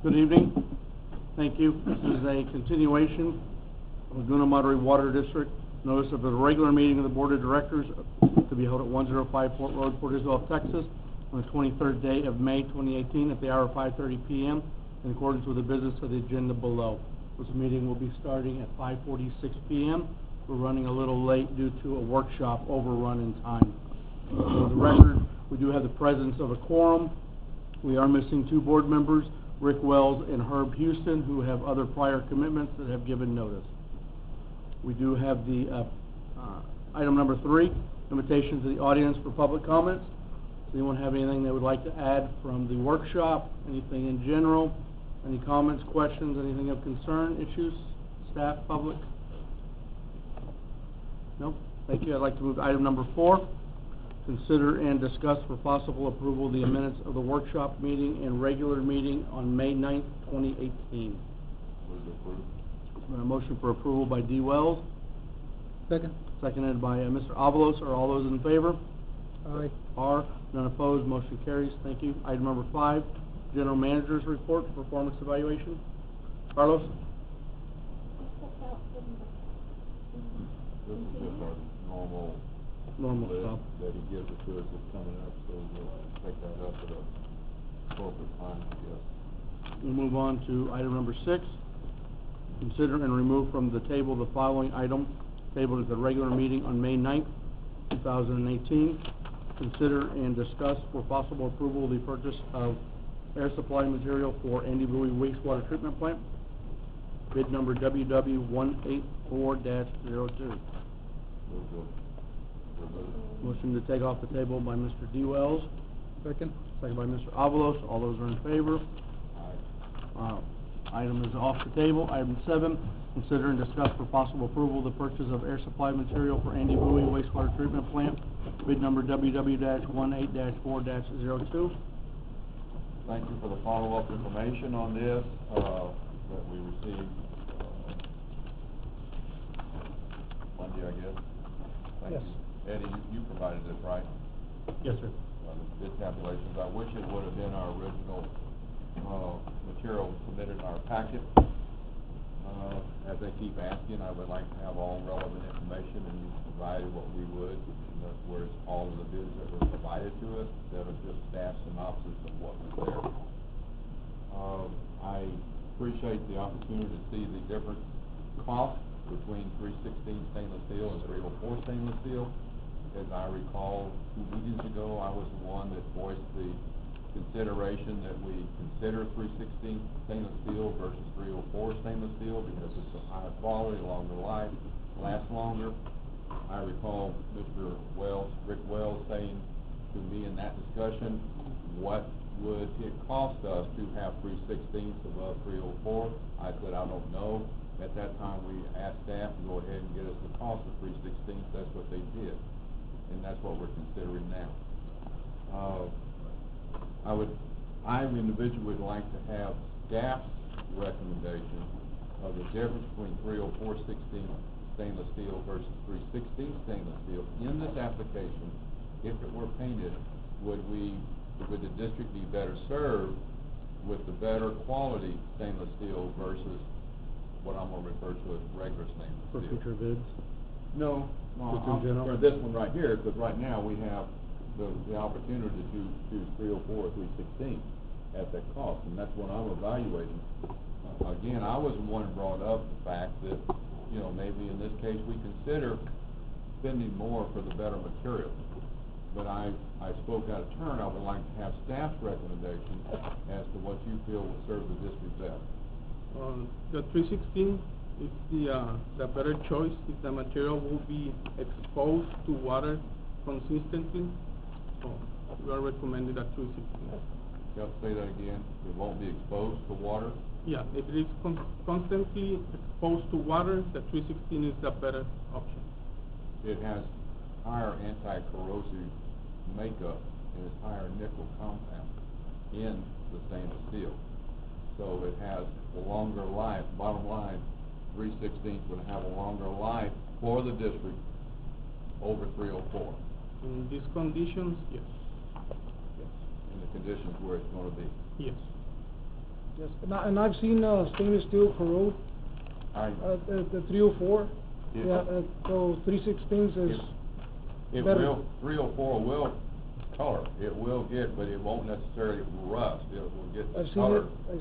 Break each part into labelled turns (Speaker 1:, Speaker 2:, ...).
Speaker 1: Good evening. Thank you. This is a continuation of Laguna Monterey Water District notice of the regular meeting of the Board of Directors to be held at 105 Fort Road, Port Isabel, Texas, on the 23rd day of May 2018 at the hour of 5:30 p.m. in accordance with the business of the agenda below. This meeting will be starting at 5:46 p.m. We're running a little late due to a workshop overrun in time. For the record, we do have the presence of a quorum. We are missing two board members, Rick Wells and Herb Houston, who have other prior commitments that have given notice. We do have the item number 3, invitation to the audience for public comments. Does anyone have anything they would like to add from the workshop? Anything in general? Any comments, questions, anything of concern, issues, staff, public? No? Thank you. I'd like to move to item number 4. Consider and discuss for possible approval the minutes of the workshop meeting and regular meeting on May 9th, 2018. A motion for approval by D. Wells.
Speaker 2: Second.
Speaker 1: Seconded by Mr. Avalos. Are all those in favor?
Speaker 2: Aye.
Speaker 1: Are. None opposed. Motion carries. Thank you. Item number 5, General Manager's Report, Performance Evaluation. Carlos?
Speaker 3: This is just our normal list
Speaker 1: stuff
Speaker 3: that he gives it to us that's coming up, so we'll take that up at a appropriate time, I guess.
Speaker 1: We'll move on to item number 6. Consider and remove from the table the following item, tabled at the regular meeting on May 9th, 2018. Consider and discuss for possible approval the purchase of air supply material for Andy Bowie Wastewater Treatment Plant, bid number WW184-02. Motion to take off the table by Mr. D. Wells.
Speaker 2: Second.
Speaker 1: Second by Mr. Avalos. All those are in favor?
Speaker 3: Aye.
Speaker 1: Item is off the table. Item 7, consider and discuss for possible approval the purchase of air supply material for Andy Bowie Wastewater Treatment Plant, bid number WW-18-4-02.
Speaker 3: Thank you for the follow-up information on this that we received Monday, I guess. Thank
Speaker 2: Yes.
Speaker 3: you. Eddie, you provided this, right?
Speaker 1: Yes, sir.
Speaker 3: The bid tabulations. I wish it would have been our original material submitted in our packet. As they keep asking, I would like to have all relevant information, and you provided what we would, and that's where it's all of the bids that were provided to us, instead of just staff synopsis of what was there. I appreciate the opportunity to see the different costs between 316 stainless steel and 304 stainless steel. As I recall, 2 meetings ago, I was the one that voiced the consideration that we consider 316 stainless steel versus 304 stainless steel because it's a higher quality, longer life, lasts longer. I recall Mr. Wells, Rick Wells, saying to me in that discussion, what would it cost us to have 316 above 304? I said, I don't know. At that time, we asked staff to go ahead and get us the cost of 316. That's what they did, and that's what we're considering now. I individually would like to have staff's recommendation of the difference between 304 stainless steel versus 316 stainless steel in this application. If it were painted, would the district be better served with the better quality stainless steel versus what I'm going to refer to as regular stainless
Speaker 1: For
Speaker 3: steel?
Speaker 1: future bids?
Speaker 3: No, for this one right here, because right now we have the opportunity to choose 304 or 316 at that cost, and that's what I'm evaluating. Again, I was the one who brought up the fact that, you know, maybe in this case we consider spending more for the better material. But I spoke out of turn. I would like to have staff's recommendation as to what you feel will serve the district best.
Speaker 2: The 316 is the better choice if the material will be exposed to water consistently. So we are recommending that 316.
Speaker 3: You have to say that again. It won't be exposed to water?
Speaker 2: Yeah, if it is constantly exposed to water, the 316 is the better option.
Speaker 3: It has higher anti-corrosive makeup and it's higher nickel compound in the stainless steel. So it has a longer life. Bottom line, 316 would have a longer life for the district over 304.
Speaker 2: In these conditions, yes.
Speaker 3: In the conditions where it's going to be.
Speaker 2: Yes.
Speaker 4: Yes, and I've seen, stainless steel corrode, the 304.
Speaker 3: Yeah.
Speaker 4: So 316s is
Speaker 3: It
Speaker 4: better.
Speaker 3: will, 304 will color, it will get, but it won't necessarily rust, it will get
Speaker 4: I've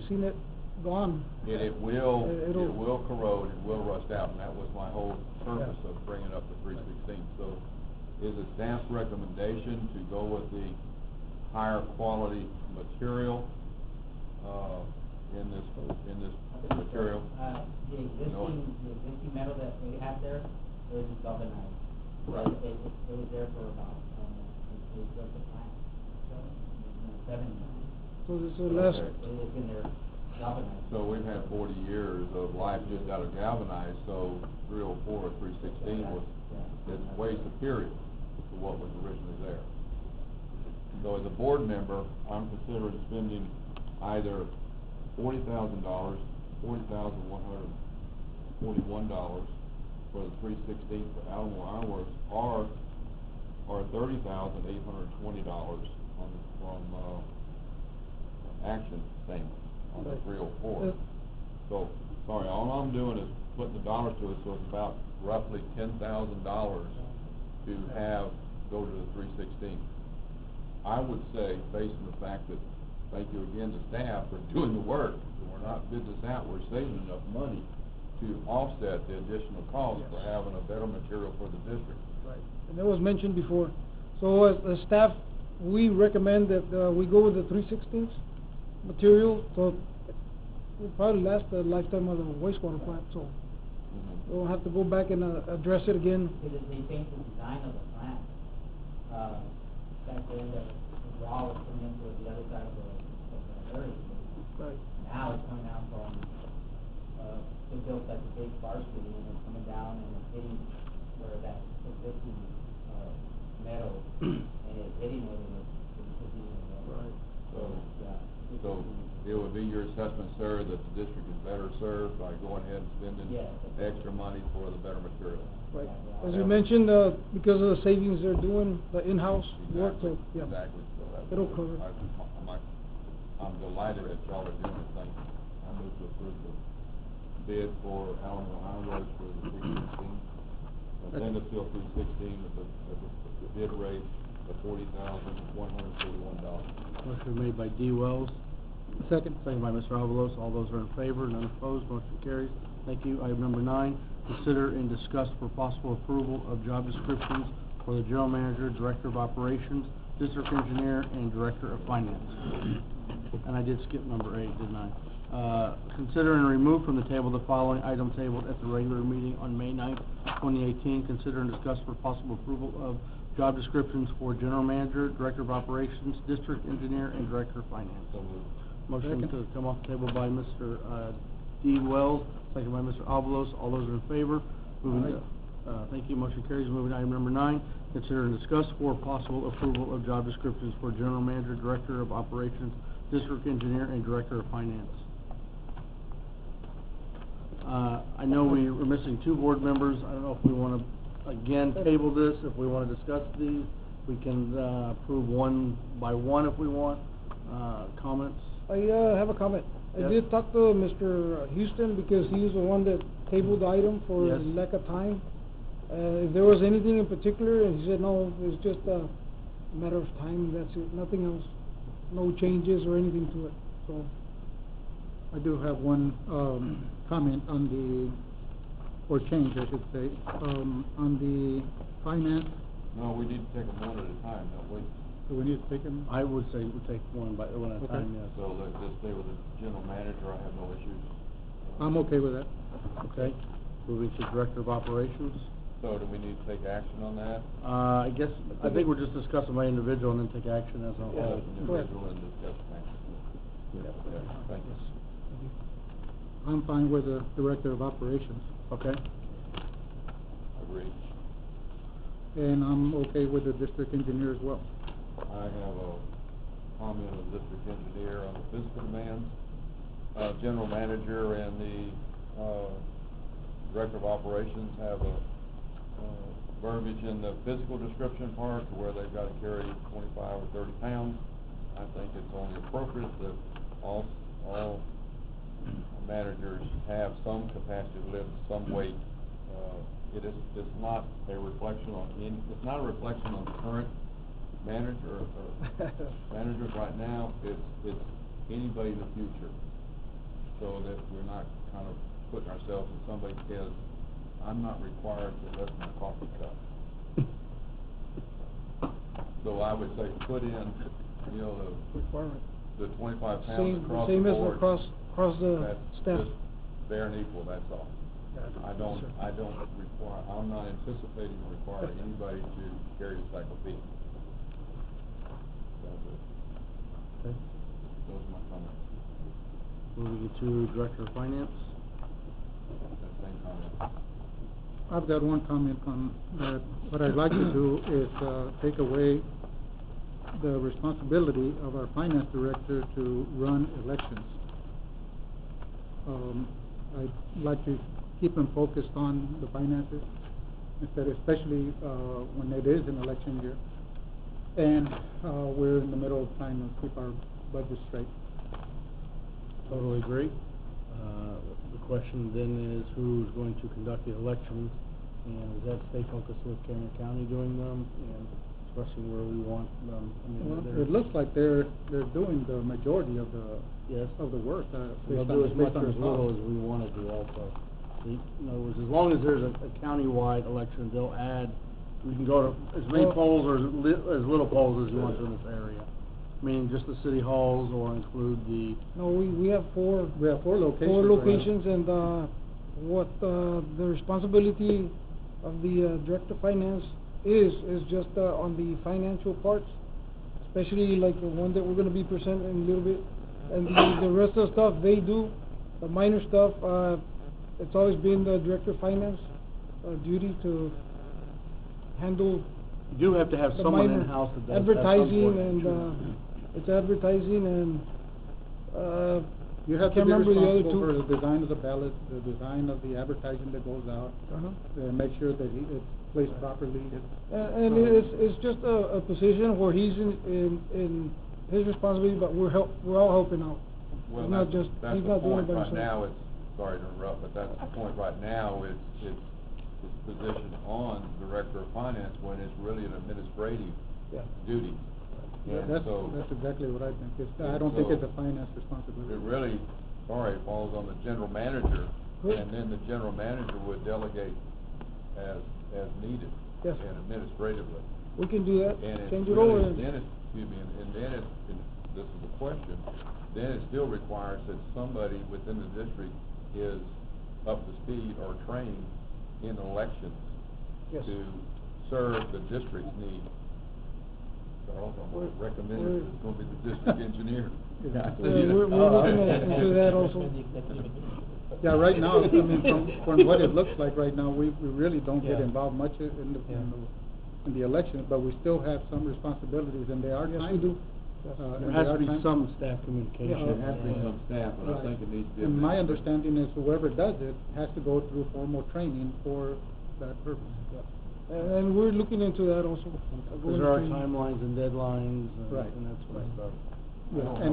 Speaker 4: seen it gone.
Speaker 3: And it will
Speaker 4: It'll-
Speaker 3: corrode, it will rust out, and that was my whole purpose of bringing up the 316. So, is it staff's recommendation to go with the higher quality material, in this material?
Speaker 5: The existing metal that we have there is galvanized.
Speaker 3: Right.
Speaker 5: It was there for about, it was the plant, so, in the 70s.
Speaker 4: So this is less.
Speaker 3: Okay.
Speaker 5: It's in there galvanized.
Speaker 3: So we've had 40 years of life just out of galvanized, so 304 or 316 is way superior to what was originally there. So as a board member, I'm considering spending either $40,000, $40,141 for the 316 for Alamo Ironworks, or $30,820 from Action Stainless on the 304. So, sorry, all I'm doing is putting the dollars to it, so it's about roughly $10,000 to have, go to the 316. I would say, based on the fact that, thank you again to staff for doing the work, we're not bidding this out, we're saving enough money to offset the additional cost for having a better material for the district.
Speaker 4: Right, and it was mentioned before. So as staff, we recommend that we go with the 316s material, so it will probably last the lifetime of the wastewater plant, so we won't have to go back and address it again.
Speaker 5: Because they changed the design of the plant. Back then, the wall was coming into the other side of the area.
Speaker 4: Right.
Speaker 5: Now it's coming down from, they built like a big bar street, and it's coming down and it's hitting where that existing, metal, and it's hitting where the existing metal.
Speaker 4: Right.
Speaker 3: So it would be your assessment, sir, that the district is better served by going ahead and spending extra money for the better material.
Speaker 4: Right. As you mentioned, because of the savings they're doing, the in-house work, so, yeah.
Speaker 3: Exactly. So that's
Speaker 4: It'll cover.
Speaker 3: I'm delighted that y'all are doing this thing. I move to approve the bid for Alamo Ironworks for the 316. Stainless steel 316 with the bid rate of $40,141.
Speaker 1: Motion made by D. Wells.
Speaker 4: Second.
Speaker 1: Second by Mr. Avalos. All those are in favor, none opposed, motion carries. Thank you. Item number 9, consider and discuss for possible approval of job descriptions for the General Manager, Director of Operations, District Engineer, and Director of Finance. And I did skip number 8, didn't I? Consider and remove from the table the following item tabled at the regular meeting on May 9th, 2018. Consider and discuss for possible approval of job descriptions for General Manager, Director of Operations, District Engineer, and Director of Finance.
Speaker 3: So moved.
Speaker 1: Motion to come off the table by Mr. D. Wells, second by Mr. Avalos. All those in favor? Moving thank you. Motion carries. Moving to item number 9. Consider and discuss for possible approval of job descriptions for General Manager, Director of Operations, District Engineer, and Director of Finance. I know we were missing 2 board members. I don't know if we want to, again, table this. If we want to discuss these, we can approve one by one if we want. Comments?
Speaker 4: I have a comment.
Speaker 1: Yes.
Speaker 4: I did talk to Mr. Houston because he's the one that tabled the item for
Speaker 1: Yes.
Speaker 4: lack of time. If there was anything in particular, and he said, no, it's just a matter of time, that's it, nothing else. No changes or anything to it, so.
Speaker 6: I do have one comment on the, or change, I should say, on the finance.
Speaker 3: No, we need to take them one at a time, don't we?
Speaker 6: Do we need to take them?
Speaker 1: I would say we take one at a
Speaker 6: Okay.
Speaker 1: time, yes.
Speaker 3: So let's just stay with the general manager, I have no issues.
Speaker 6: I'm okay with that.
Speaker 1: Okay. Moving to Director of Operations.
Speaker 3: So do we need to take action on that?
Speaker 1: I think we're just discussing by individual and then take action as a whole.
Speaker 3: Individual and discuss action. Thank you.
Speaker 6: I'm fine with the Director of Operations.
Speaker 1: Okay.
Speaker 3: Agreed.
Speaker 6: And I'm okay with the District Engineer as well.
Speaker 3: I have a comment of the district engineer on the physical demands. General manager and the director of operations have a verbiage in the physical description part to where they've got to carry 25 or 30 pounds. I think it's only appropriate that all managers have some capacity to lift some weight. It's not a reflection on it's not a reflection on the current manager or managers right now. It's anybody in the future, so that we're not kind of putting ourselves in somebody's head. I'm not required to lift my coffee cup. So I would say put in, you know,
Speaker 4: Requirement.
Speaker 3: the 25 pounds
Speaker 4: Same,
Speaker 3: across the
Speaker 4: same as
Speaker 3: board.
Speaker 4: across the
Speaker 3: That's
Speaker 4: staff.
Speaker 3: just fair and equal, that's all. I don't require, I'm not anticipating or requiring anybody to carry the sack of beef. That's it.
Speaker 1: Okay.
Speaker 3: Those are my comments.
Speaker 1: Moving to Director of Finance.
Speaker 3: That same comment.
Speaker 6: I've got one comment on that. What I'd like to do is take away the responsibility of our finance director to run elections. I'd like to keep him focused on the finances, instead, especially when it is an election year, and we're in the middle of trying to keep our budget straight.
Speaker 1: Totally agree. The question then is who's going to conduct the elections, and does that stay focused with Cameron County doing them, and expressing where we want them? I mean,
Speaker 6: Well,
Speaker 1: they're-
Speaker 6: it looks like they're doing the majority of the
Speaker 1: Yes.
Speaker 6: of the work.
Speaker 1: They'll do as much or as little as we want to do also. In other words, as long as there's a county-wide election, they'll add, we can go to as many polls or as little polls as you want to in this area. Meaning just the city halls, or include the...
Speaker 4: No, we have four.
Speaker 6: We have four locations.
Speaker 4: Four
Speaker 6: right now.
Speaker 4: locations, and what the responsibility of the Director of Finance is just on the financial parts, especially like the one that we're gonna be presenting in a little bit. And the rest of the stuff they do, the minor stuff, it's always been the Director of Finance duty to handle
Speaker 1: You do have to have
Speaker 4: the
Speaker 1: someone
Speaker 4: minor
Speaker 1: in-house that does have some
Speaker 4: advertising,
Speaker 1: sort of
Speaker 4: and
Speaker 1: control.
Speaker 4: it's advertising, and
Speaker 6: You have
Speaker 4: I
Speaker 6: to
Speaker 4: can't
Speaker 6: be
Speaker 4: remember the other
Speaker 6: responsible for
Speaker 4: two.
Speaker 6: the design of the ballot, the design of the advertising that goes out, and make sure that it's placed properly.
Speaker 4: And it's just a position where he's in his responsibility, but we're all helping out.
Speaker 3: Well,
Speaker 4: It's not
Speaker 3: that's,
Speaker 4: just,
Speaker 3: that's
Speaker 4: he's
Speaker 3: the
Speaker 4: not doing
Speaker 3: point
Speaker 4: it by
Speaker 3: right
Speaker 4: himself.
Speaker 3: now, it's, sorry to interrupt, but that's the point right now, it's positioned on Director of Finance when it's really an administrative
Speaker 4: Yeah.
Speaker 3: duty. And
Speaker 6: That's
Speaker 3: so,
Speaker 6: exactly what I think. I
Speaker 3: and
Speaker 6: don't think
Speaker 3: so
Speaker 6: it's a finance responsibility.
Speaker 3: it really, sorry, falls on the general manager,
Speaker 4: Good.
Speaker 3: and then the general manager would delegate as needed.
Speaker 4: Yes.
Speaker 3: And administratively.
Speaker 4: We can do that,
Speaker 3: And it's
Speaker 4: change it
Speaker 3: really,
Speaker 4: over.
Speaker 3: then it's, excuse me, and then it's, and this is the question, then it still requires that somebody within the district is up to speed or trained in elections
Speaker 4: Yes.
Speaker 3: to serve the district's needs. Charles, I'm gonna recommend it, it's gonna be the district engineer.
Speaker 6: Yeah.
Speaker 4: We're looking into that also.
Speaker 6: Yeah, right now, I mean, from what it looks like right now, we really don't get
Speaker 4: Yeah.
Speaker 6: involved much in the election, but we still have some responsibilities, and they are
Speaker 4: Yes, we
Speaker 6: timed.
Speaker 4: do.
Speaker 1: There has to be some staff communication.
Speaker 3: There has to be some staff, but I
Speaker 6: Right.
Speaker 3: think it needs to be.
Speaker 6: And my understanding is whoever does it has to go through formal training for that purpose.
Speaker 4: And we're looking into that also.
Speaker 1: Because there are timelines and deadlines
Speaker 6: Right.
Speaker 1: and that sort of stuff.
Speaker 6: Yeah,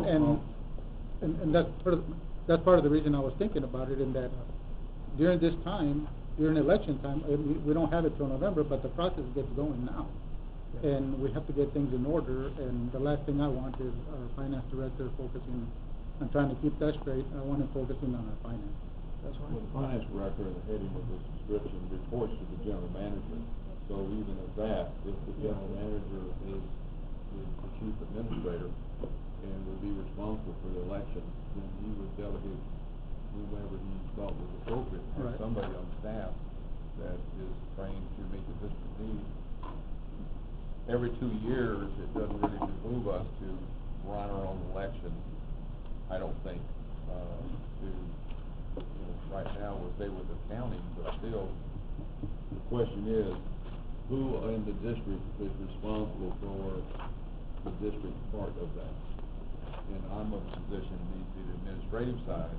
Speaker 6: and that's part of the reason I was thinking about it, in that during this time, during election time, we don't have it till November, but the process gets going now. And we have to get things in order, and the last thing I want is our finance director focusing on trying to keep that straight. I want him focusing on our finance.
Speaker 4: That's
Speaker 3: Well,
Speaker 4: right.
Speaker 3: the finance director, the heading of this description, reports to the general manager. So even at that, if the general manager is the chief administrator and would be responsible for the election, then he would delegate whomever he thought was appropriate, have
Speaker 6: Right.
Speaker 3: somebody on staff that is trained to meet the district needs. Every 2 years, it doesn't really behoove us to run our own election, I don't think, right now, we'll stay with the county, but still, the question is, who in the district is responsible for the district part of that? And I'm of the position, it needs to be the administrative side,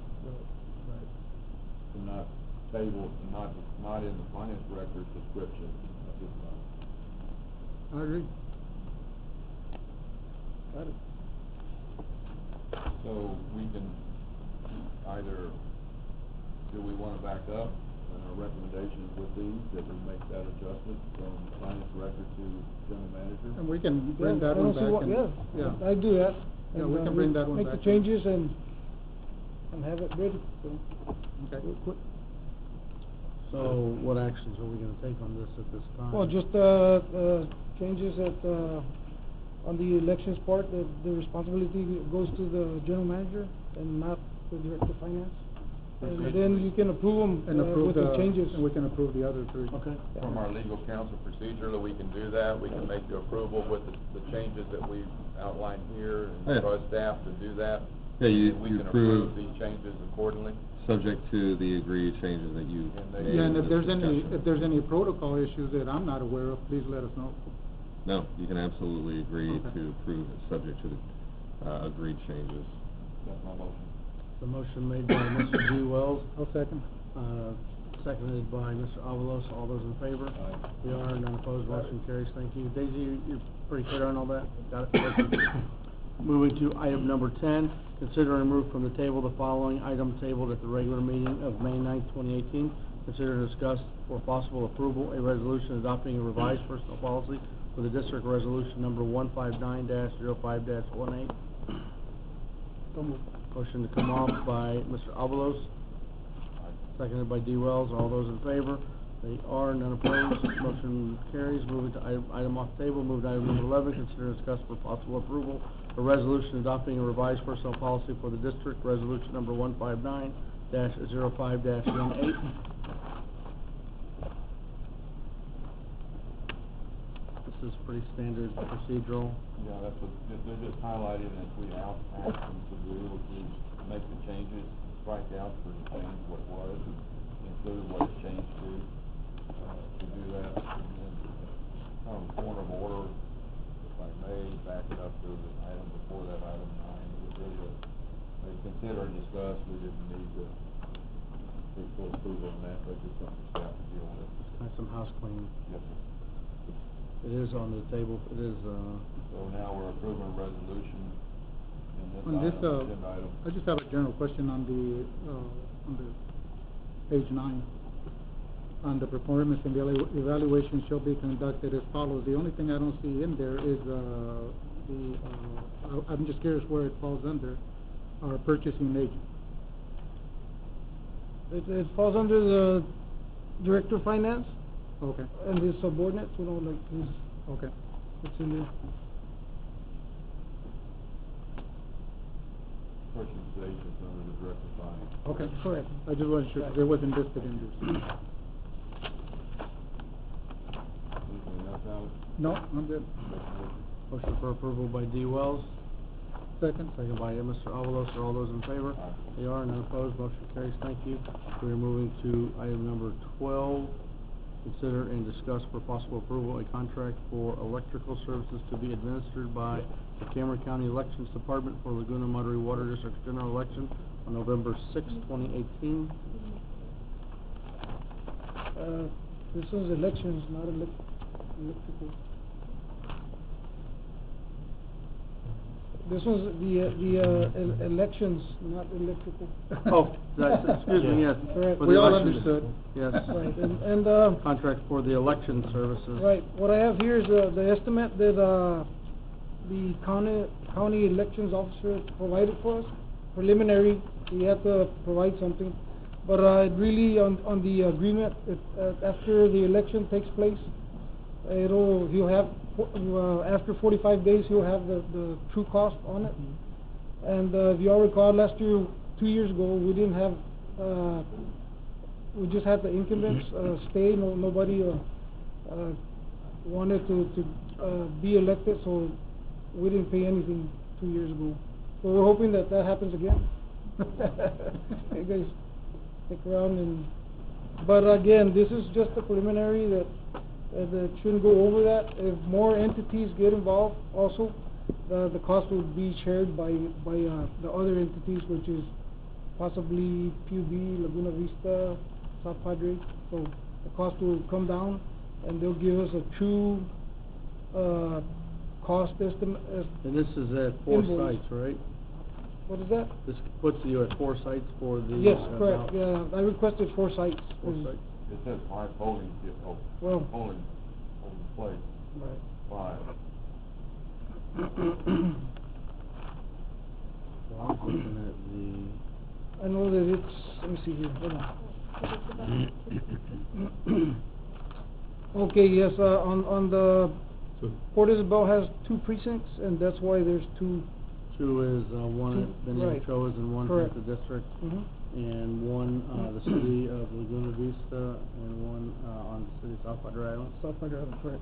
Speaker 3: and not table, not in the finance director's description at this time.
Speaker 6: I agree.
Speaker 3: So we can, either, do we wanna back up, and our recommendation with these, that we make that adjustment from finance director to general manager?
Speaker 6: And we can bring
Speaker 4: Yeah,
Speaker 6: that
Speaker 4: I
Speaker 6: one
Speaker 4: don't see
Speaker 6: back
Speaker 4: what-
Speaker 6: and,
Speaker 4: Yeah, I do that.
Speaker 6: Yeah,
Speaker 4: And,
Speaker 6: we can bring that one
Speaker 4: Make
Speaker 6: back
Speaker 4: the
Speaker 6: in.
Speaker 4: changes and have it ready, so.
Speaker 6: Okay.
Speaker 4: real quick.
Speaker 1: So what actions are we gonna take on this at this time?
Speaker 4: Well, just, changes that, on the elections part, that the responsibility goes to the general manager and not the director of finance. And
Speaker 3: Okay.
Speaker 4: then you can approve them,
Speaker 6: and approve
Speaker 4: with the changes.
Speaker 6: and we can approve the other three.
Speaker 1: Okay.
Speaker 3: From our legal counsel procedurally, we can do that, we can make the approval with the changes that we've outlined here, and
Speaker 7: Yeah.
Speaker 3: trust staff to do that.
Speaker 7: Yeah, you-
Speaker 3: And we
Speaker 7: you
Speaker 3: can
Speaker 7: approve-
Speaker 3: approve these changes accordingly.
Speaker 7: Subject to the agreed changes that you.
Speaker 3: And they-
Speaker 7: made
Speaker 6: Yeah, and
Speaker 7: in
Speaker 6: if
Speaker 7: this
Speaker 6: there's any,
Speaker 7: discussion.
Speaker 6: if there's any protocol issues that I'm not aware of, please let us know.
Speaker 7: No, you can absolutely agree
Speaker 6: Okay.
Speaker 7: to approve it, subject to the, agreed changes.
Speaker 3: That's my motion.
Speaker 1: The motion made by Mr. G. Wells,
Speaker 6: I'll second.
Speaker 1: seconded by Mr. Avalos. All those in favor?
Speaker 3: Aye.
Speaker 1: We are, none opposed, motion carries. Thank you. Daisy, you're pretty clear on all that? Got it? Thank you. Moving to item number 10, consider and remove from the table the following item tabled at the regular meeting of May 9th, 2018. Consider and discuss for possible approval a resolution adopting a revised personnel policy for the district resolution number 159-05-18. Motion to come off by Mr. Avalos, seconded by D. Wells. All those in favor? They are, none opposed, motion carries. Moving to item off the table, move to item number 11, consider and discuss for possible approval a resolution adopting a revised personnel policy for the district, resolution number 159-05-18. This is pretty standard procedural.
Speaker 3: Yeah, that's what, they're just highlighting as we asked them to do, which is make the changes, strike out for change what was, include what it changed to do that. And then, kind of point of order, if I may, back it up to the item before that, item 9, it was really they consider and discuss, we didn't need to take full approval on that, but just something staff to deal with.
Speaker 1: Kind of some house cleaning.
Speaker 3: Yes, sir.
Speaker 1: It is on the table, it is,
Speaker 3: So now we're approving a resolution in this
Speaker 6: On this,
Speaker 3: item, agenda item.
Speaker 6: I just have a general question on the page 9. On the performance and evaluation shall be conducted as follows. The only thing I don't see in there is, I'm just curious where it falls under, our purchasing agent.
Speaker 4: It falls under the director of finance
Speaker 6: Okay,
Speaker 4: and his subordinates, like his,
Speaker 6: okay.
Speaker 4: it's in there.
Speaker 3: Purchase agents under the director of finance.
Speaker 6: Okay.
Speaker 4: Correct.
Speaker 6: I just wasn't sure, 'cause it wasn't listed in this.
Speaker 3: Anything else, Alex?
Speaker 6: No, I'm good.
Speaker 1: motion for approval by D. Wells,
Speaker 6: Second.
Speaker 1: second by Mr. Avalos. Are all those in favor?
Speaker 3: Aye.
Speaker 1: They are, none opposed, motion carries. Thank you. We are moving to item number 12. Consider and discuss for possible approval a contract for electrical services to be administered by the Cameron County Elections Department for Laguna Monterey Water District's general election on November 6, 2018.
Speaker 4: This is elections, not electrical. This was the elections, not electrical.
Speaker 1: Oh, excuse me, yes.
Speaker 4: Correct.
Speaker 1: for the
Speaker 6: We all
Speaker 1: election-
Speaker 6: understood.
Speaker 1: Yes.
Speaker 4: Right, and,
Speaker 1: Contract for the election services.
Speaker 4: right, what I have here is, the estimate that, the county elections officer provided for us, preliminary, we have to provide something. But, it really, on the agreement, after the election takes place, he'll have, after 45 days, he'll have the true cost on it. And, if you all recall, last year, 2 years ago, we didn't have, we just had the incumbents, stay, nobody, wanted to be elected, so we didn't pay anything 2 years ago. So we're hoping that happens again. You guys stick around and, but again, this is just a preliminary that shouldn't go over that. If more entities get involved also, the cost would be shared by the other entities, which is possibly PUB, Laguna Vista, South Padre. So the cost will come down, and they'll give us a true, cost estimate.
Speaker 1: And this is at 4
Speaker 4: Invoice.
Speaker 1: sites, right?
Speaker 4: What is that?
Speaker 1: This puts you at 4 sites for the...
Speaker 4: Yes,
Speaker 1: ballot.
Speaker 4: correct, yeah, I requested 4 sites.
Speaker 1: 4 sites.
Speaker 3: It says 5 polling,
Speaker 4: Well-
Speaker 3: polling place,
Speaker 4: Right.
Speaker 3: 5.
Speaker 1: So I was looking at
Speaker 4: I know that it's, let me see here, hold on. Okay, yes, on the, Port Isabel has 2 precincts, and that's why there's 2.
Speaker 1: 2 is, one at Benny
Speaker 4: Right.
Speaker 1: Ochoa's and one here at
Speaker 4: Correct.
Speaker 1: the district.
Speaker 4: Mhm.
Speaker 1: And one, the city of Laguna Vista, and one, on the city of South Padre Island.
Speaker 4: South Padre Island, correct.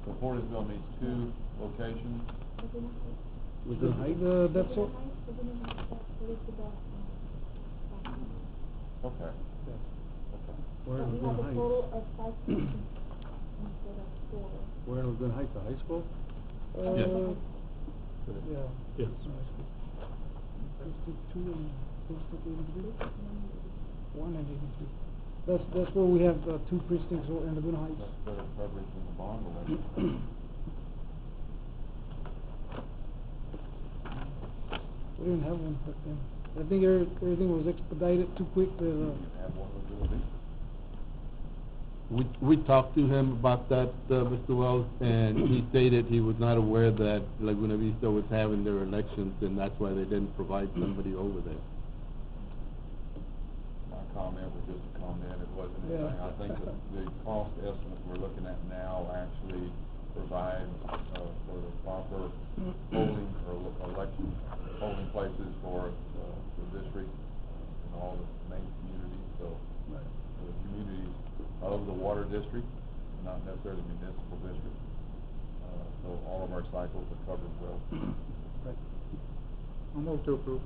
Speaker 3: So Portisville needs 2 locations.
Speaker 1: Laguna Heights?
Speaker 4: That's all.
Speaker 3: Okay.
Speaker 1: Where in
Speaker 8: We
Speaker 1: Laguna
Speaker 8: have a
Speaker 1: Heights?
Speaker 8: total of 5 precincts instead of 4.
Speaker 1: Where in Laguna Heights, the high school?
Speaker 4: Yeah.
Speaker 1: Yes.
Speaker 4: 62 and 83. 1 and 83. That's where we have 2 precincts in Laguna Heights.
Speaker 3: That's better coverage than the bond election.
Speaker 4: We didn't have one back then. I think everything was expedited too quick to,
Speaker 3: You have one with Laguna Vista.
Speaker 9: We talked to him about that, Mr. Wells, and he stated he was not aware that Laguna Vista was having their elections, and that's why they didn't provide somebody over there.
Speaker 3: My comment was just a comment, it wasn't
Speaker 4: Yeah.
Speaker 3: anything. I think that the cost estimate we're looking at now actually provides, for the proper polling or election polling places for, the district and all the main communities, so. For the communities of the water district, not necessarily the municipal district. So all of our cycles are covered well.
Speaker 6: I'll move to approve.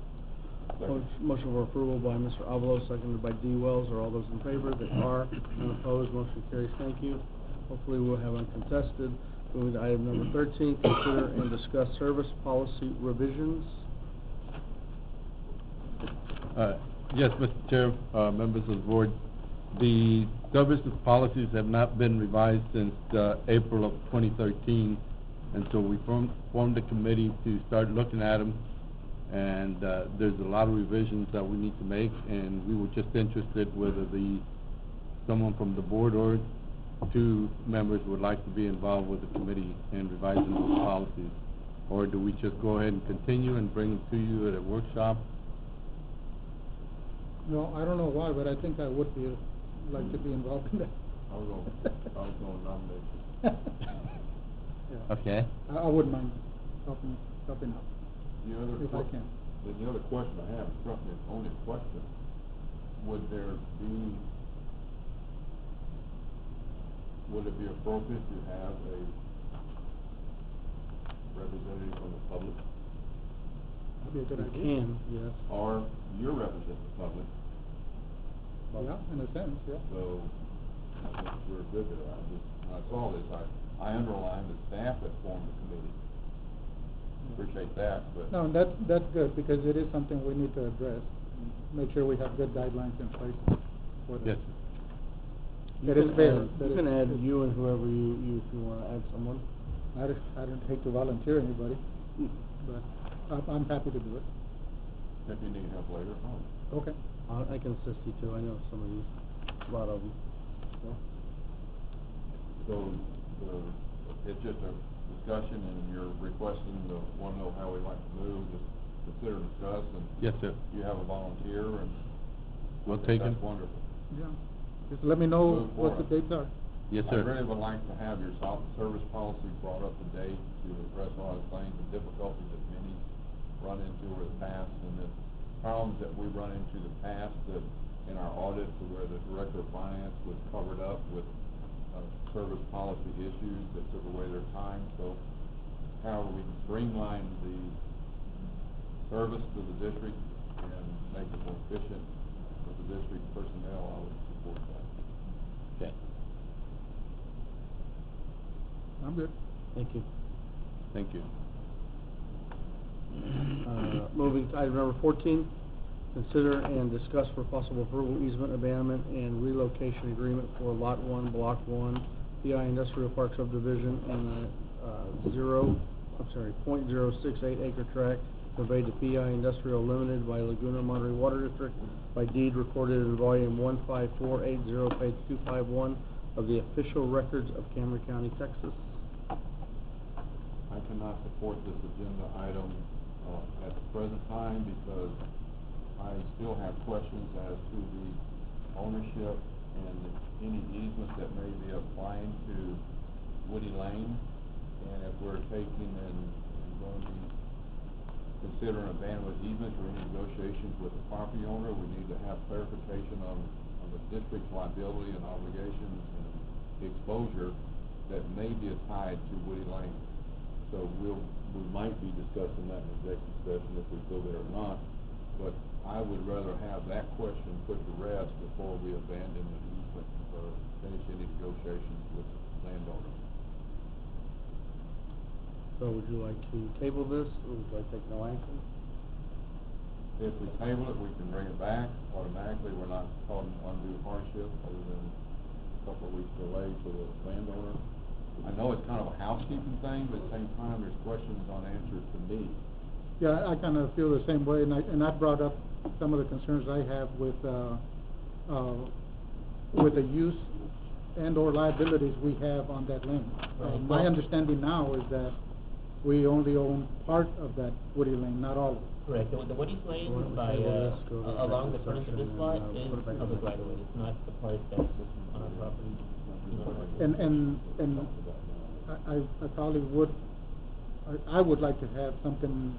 Speaker 1: Motion for approval by Mr. Avalos, seconded by D. Wells. Are all those in favor? They are. None opposed, motion carries. Thank you. Hopefully we'll have uncontested. Moving to item number 13, consider and discuss service policy revisions.
Speaker 9: Yes, Mr. Chair, members of the board, the services policies have not been revised since April of 2013, and so we formed a committee to start looking at them, and there's a lot of revisions that we need to make, and we were just interested whether someone from the board or 2 members would like to be involved with the committee in revising those policies, or do we just go ahead and continue and bring them to you at a workshop?
Speaker 6: No, I don't know why, but I think I would like to be involved in that.
Speaker 3: I was gonna nominate you.
Speaker 6: Yeah.
Speaker 9: Okay.
Speaker 6: I wouldn't mind helping out,
Speaker 3: The other
Speaker 6: if I can.
Speaker 3: The other question I have, struck me as only a question, would it be appropriate to have a representative from the public,
Speaker 6: That'd be a good
Speaker 1: You
Speaker 6: idea.
Speaker 1: can, yes.
Speaker 3: or your representative the public?
Speaker 6: Yeah, in a sense, yeah.
Speaker 3: So, I think we're good there. When I saw this, I underlined the staff that formed the committee. Appreciate that, but.
Speaker 6: No, that's good, because it is something we need to address, and make sure we have good guidelines in place for that.
Speaker 9: Yes.
Speaker 6: That is fair.
Speaker 1: You can add you and whoever if you wanna add someone.
Speaker 6: I don't hate to volunteer anybody, but I'm happy to do it.
Speaker 3: If you need help later,
Speaker 6: Okay.
Speaker 1: I can assist you too, I know some of these, a lot of them.
Speaker 3: So, it's just a discussion, and you're requesting wanna know how we'd like to move, just consider, discuss, and
Speaker 9: Yes, sir.
Speaker 3: you have a volunteer, and
Speaker 9: We'll
Speaker 3: I
Speaker 9: take
Speaker 3: think
Speaker 9: it.
Speaker 3: that's wonderful.
Speaker 6: Yeah. Just let me know
Speaker 3: Move
Speaker 6: what the
Speaker 3: forward.
Speaker 6: dates are.
Speaker 9: Yes,
Speaker 3: I
Speaker 9: sir.
Speaker 3: really would like to have your service policy brought up to date to address all the things, the difficulties that many run into over the past, and the problems that we run into the past, that in our audit, to where the director of finance was covered up with service policy issues that took away their time. So how we can streamline the service to the district and make it more efficient with the district personnel, I would support that.
Speaker 9: Okay.
Speaker 6: I'm good.
Speaker 1: Thank you.
Speaker 9: Thank you.
Speaker 1: Moving to item number 14, consider and discuss for possible approval easement abandonment and relocation agreement for Lot 1, Block 1, PI Industrial Park subdivision in a .068 acre tract conveyed to PI Industrial Limited by Laguna Monterey Water District by deed recorded in volume 15480, page 251 of the official records of Cameron County, Texas.
Speaker 3: I cannot support this agenda item at the present time because I still have questions as to the ownership and any easement that may be applying to Woody Lane. And if we're taking and going to be considering abandonment easements or any negotiations with the property owner, we need to have clarification on the district's liability and obligations and the exposure that may be tied to Woody Lane. So we might be discussing that in executive session if we go there or not, but I would rather have that question put to rest before we abandon the easement or finish any negotiations with landowners.
Speaker 1: So would you like to table this, or would you like to take no action?
Speaker 3: If we table it, we can bring it back automatically. We're not causing undue hardship other than a couple of weeks delay for the landowner. I know it's kind of a housekeeping thing, but at the same time, there's questions unanswered to me.
Speaker 6: Yeah, I kind of feel the same way, and I brought up some of the concerns I have with the use and/or liabilities we have on that lane. My understanding now is that we only own part of that Woody Lane, not all of it.
Speaker 5: Correct. The Woody's Lane by, along the front of this lot is public right of way. It's not the part that's on our property.
Speaker 6: And I probably would, I would like to have something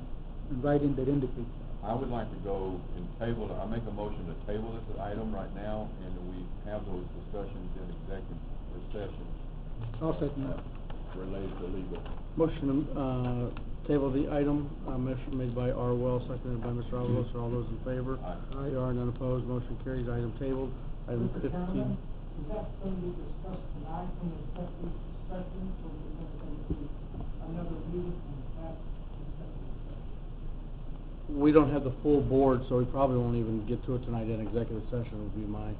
Speaker 6: in writing that indicates that.
Speaker 3: I would like to go and table it. I make a motion to table this item right now, and we have those discussions in executive session.
Speaker 6: I'll second that.
Speaker 3: Related to legal.
Speaker 1: Motion to table the item, motion made by R. Wells, seconded by Mr. Avalos. All those in favor?
Speaker 3: Aye.
Speaker 1: There are none opposed, motion carries. Item tabled. Item
Speaker 4: Mr.
Speaker 1: 15.
Speaker 4: Chairman, is that going to be discussed tonight in the executive session, or is it going to be another meeting and that executive session?
Speaker 1: We don't have the full board, so we probably won't even get to it tonight in executive session, would be my,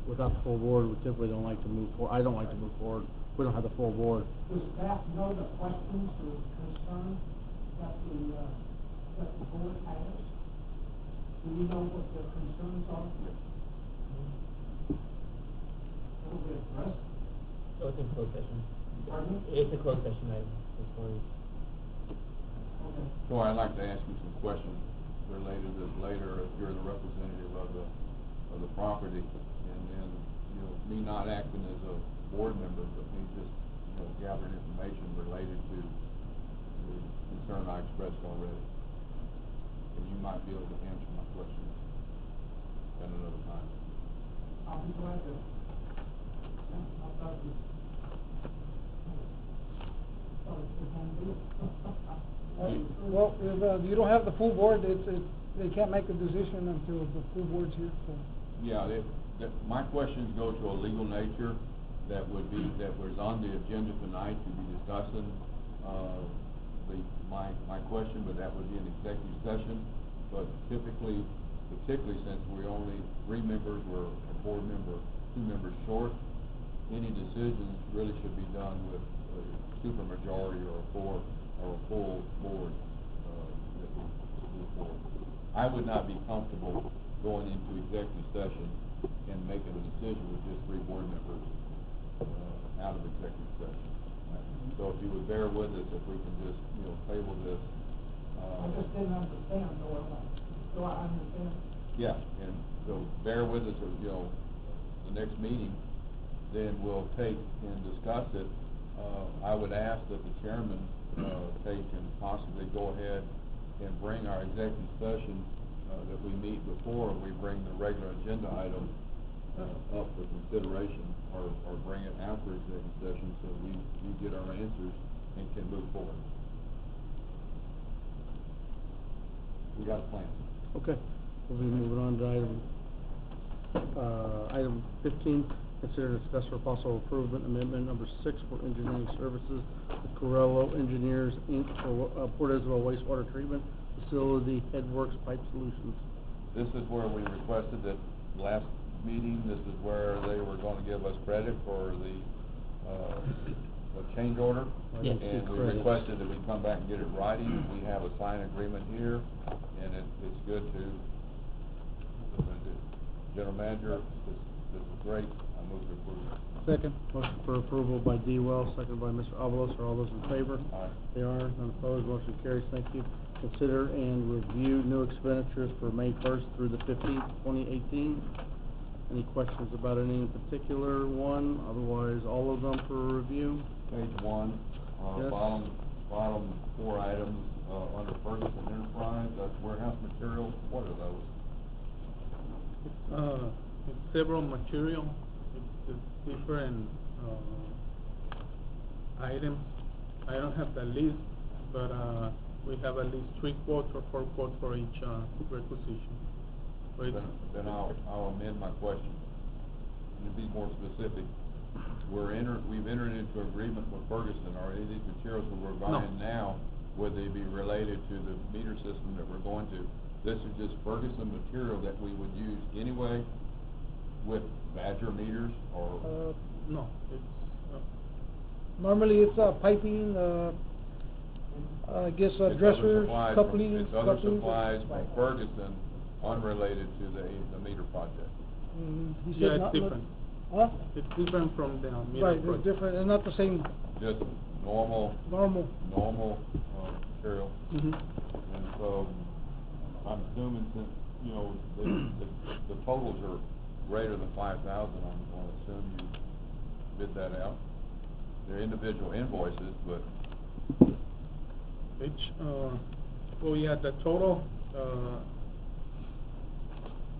Speaker 1: without the full board, we typically don't like to move forward. I don't like to move forward. We don't have the full board.
Speaker 4: Does staff know the questions or concerns that the board has? Do we know what their concerns are? Will be addressed?
Speaker 5: So it's in closed session.
Speaker 4: Pardon me?
Speaker 5: It's a closed session item, as far as.
Speaker 4: Okay.
Speaker 3: So I'd like to ask you some questions related to this later, if you're the representative of the property, and then, you know, me not acting as a board member, but me just, you know, gathering information related to the concern I expressed already. And you might be able to answer my questions at another time.
Speaker 4: I'll be glad to. I'll talk to you. Well, if you don't have the full board, they can't make a decision until the full board's here, so.
Speaker 3: Yeah, my questions go to a legal nature that was on the agenda tonight to be discussing, my question, but that would be an executive session. But typically, particularly since we're only 3 members, we're a board member, 2 members short, any decisions really should be done with a supermajority or a full board, that we move forward. I would not be comfortable going into executive session and making a decision with just 3 board members, out of executive session. So if you would bear with us, if we can just, you know, table this.
Speaker 4: I just didn't understand, so I understand.
Speaker 3: Yeah, and so bear with us, you know, the next meeting, then we'll take and discuss it. I would ask that the chairman, take and possibly go ahead and bring our executive session, that we meet before we bring the regular agenda item, up for consideration, or bring it after executive session so we get our answers and can move forward. We got a plan.
Speaker 1: Okay, we'll be moving on to item 15, consider discuss for possible approval amendment number 6 for engineering services with Corello Engineers, Inc. for Port Isabel wastewater treatment facility headworks pipe solutions.
Speaker 3: This is where we requested that last meeting, this is where they were going to give us credit for the change order.
Speaker 5: Yes.
Speaker 3: And we requested that we come back and get it writing. We have a signed agreement here, and it's good to, General Manager, this is great. I move to approve.
Speaker 6: Second.
Speaker 1: Motion for approval by D. Wells, seconded by Mr. Avalos. Are all those in favor?
Speaker 3: Aye.
Speaker 1: They are. None opposed. Motion carries. Thank you. Consider and review new expenditures for May 1st through the 15th, 2018. Any questions about any in particular one? Otherwise, all of them for review?
Speaker 3: Page one,
Speaker 1: Yes.
Speaker 3: bottom four items, under Ferguson Enterprise, that's warehouse materials. What are those?
Speaker 2: It's several material, it's different, items. I don't have the list, but, we have at least 3 quotes or 4 quotes for each, requisition. So it's-
Speaker 3: Then I'll amend my question. To be more specific, we've entered into agreement with Ferguson. Are any of these materials that we're buying now, would they be related to the meter system that we're going to? This is just Ferguson material that we would use anyway with Badger meters, or?
Speaker 2: No, it's,
Speaker 4: Normally, it's, piping, I guess,
Speaker 3: It's other
Speaker 4: dressers,
Speaker 3: supplies
Speaker 4: couplings.
Speaker 3: It's other
Speaker 4: couplings.
Speaker 3: supplies from Ferguson unrelated to the meter project.
Speaker 4: He said
Speaker 2: yeah, it's
Speaker 4: not-
Speaker 2: different.
Speaker 4: Huh?
Speaker 2: It's different from the meter
Speaker 4: Right, it's
Speaker 2: project.
Speaker 4: different, it's not the same,
Speaker 3: Just normal
Speaker 4: normal.
Speaker 3: material.
Speaker 2: Mhm.
Speaker 3: And so, I'm assuming since, you know, the totals are greater than 5,000, I'm going to assume you bid that out. They're individual invoices, but
Speaker 2: Each, well, yeah, the total,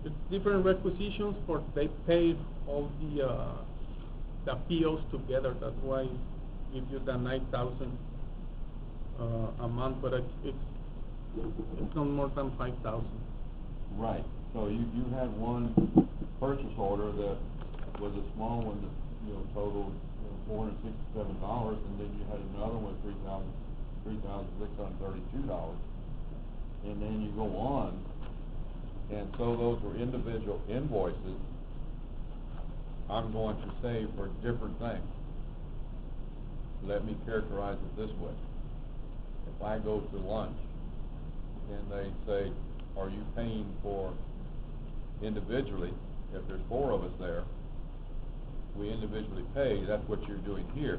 Speaker 2: it's different requisitions for, they paid all the POs together, that's why it gives you the 9,000, a month, but it's not more than 5,000.
Speaker 3: right. So you had one purchase order that was a small one that, you know, totaled $467, and then you had another one with $3,632, and then you go on, and so those were individual invoices. I'm going to say for different things. Let me characterize it this way. If I go to lunch and they say, are you paying for individually, if there's 4 of us there, we individually pay, that's what you're doing here.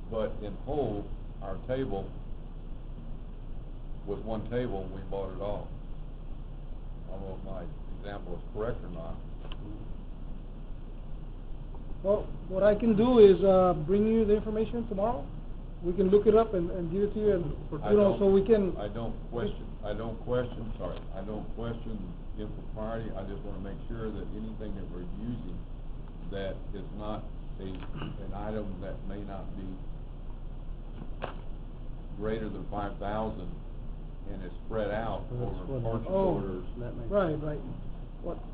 Speaker 3: But in whole, our table, with one table, we bought it all. I don't know if my example is correct or not.
Speaker 4: Well, what I can do is, bring you the information tomorrow. We can look it up and give it to you, and, you know, so we can.
Speaker 3: I don't question impropriety. I just wanna make sure that anything that we're using, that is not an item that may not be greater than 5,000 and is spread out over purchase orders.
Speaker 4: Right.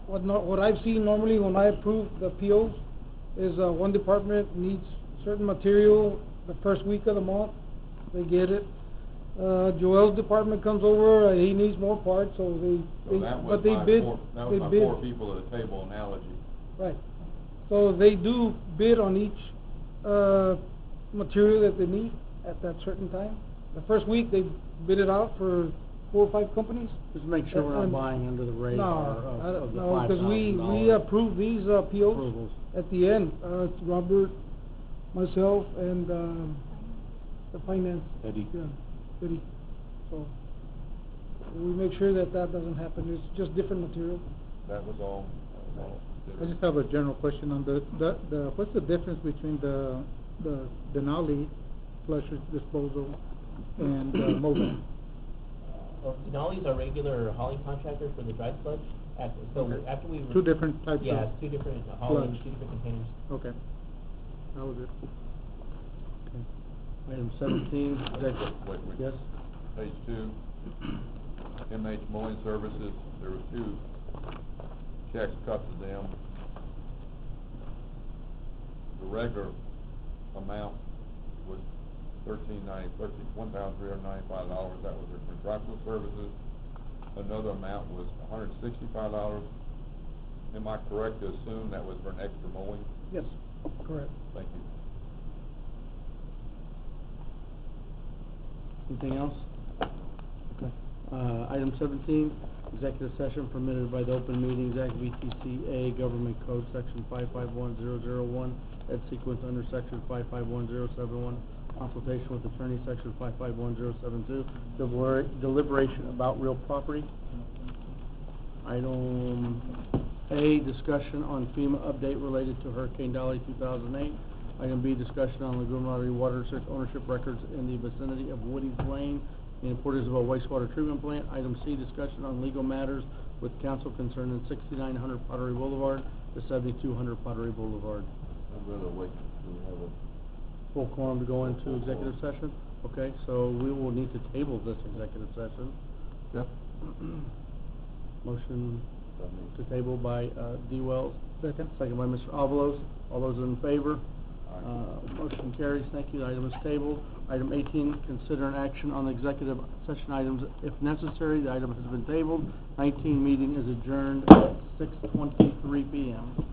Speaker 4: What I've seen normally when I approve the POs is, one department needs certain material the first week of the month, they get it. Joel's department comes over, he needs more parts, so
Speaker 3: So that was
Speaker 4: but they bid.
Speaker 3: that
Speaker 4: they
Speaker 3: was my
Speaker 4: bid.
Speaker 3: 4 people at a table analogy.
Speaker 4: Right. So they do bid on each, material that they need at that certain time. The first week, they bid it out for 4 or 5 companies.
Speaker 1: Just make sure we're not
Speaker 4: And-
Speaker 1: buying under the radar of the
Speaker 4: No, because we
Speaker 1: $5,000
Speaker 4: approve these, POs
Speaker 1: approvals.
Speaker 4: at the end. It's Robert, myself, and, the finance.
Speaker 9: Eddie.
Speaker 4: Yeah, Eddie. So, we make sure that doesn't happen. It's just different material.
Speaker 3: That was all.
Speaker 6: I just have a general question on the what's the difference between the Denali flush disposal and mobile?
Speaker 5: Well, Denali's our regular hauling contractor for the dry sludge.
Speaker 6: Okay.
Speaker 5: After we.
Speaker 6: 2 different types of.
Speaker 5: Yeah, it's 2 different hauling,
Speaker 6: sludge.
Speaker 5: 2 different containers.
Speaker 6: Okay. That was it.
Speaker 1: Item 17, executive.
Speaker 3: Wait.
Speaker 1: Yes?
Speaker 3: Page 2, MH mowing services, there were 2 checks cut to them. The regular amount was $1,395, that was their contractual services. Another amount was $165. Am I correct to assume that was for an extra mowing?
Speaker 4: Yes, correct.
Speaker 3: Thank you.
Speaker 1: Anything else? Okay. Item 17, executive session permitted by the Open Meetings Act, VTCA, Government Code, Section 551001, at sequence under Section 551071, consultation with attorney, Section 551072, deliberation about real property. Item A, discussion on FEMA update related to Hurricane Dolly 2008. Item B, discussion on Laguna Lottery Water District ownership records in the vicinity of Woody's Lane in accordance with a wastewater treatment plant. Item C, discussion on legal matters with council concerning 6900 Pottery Boulevard to 7200 Pottery Boulevard.
Speaker 3: I'd rather wait until we have a
Speaker 1: Full quorum to go into executive session? Okay, so we will need to table this executive session.
Speaker 3: Yep.
Speaker 1: Motion to table by, D. Wells. Second by Mr. Avalos. All those in favor? Motion carries. Thank you. The item is tabled. Item 18, consider an action on the executive session items if necessary. The item has been tabled. 19, meeting is adjourned at 6:23 p.m.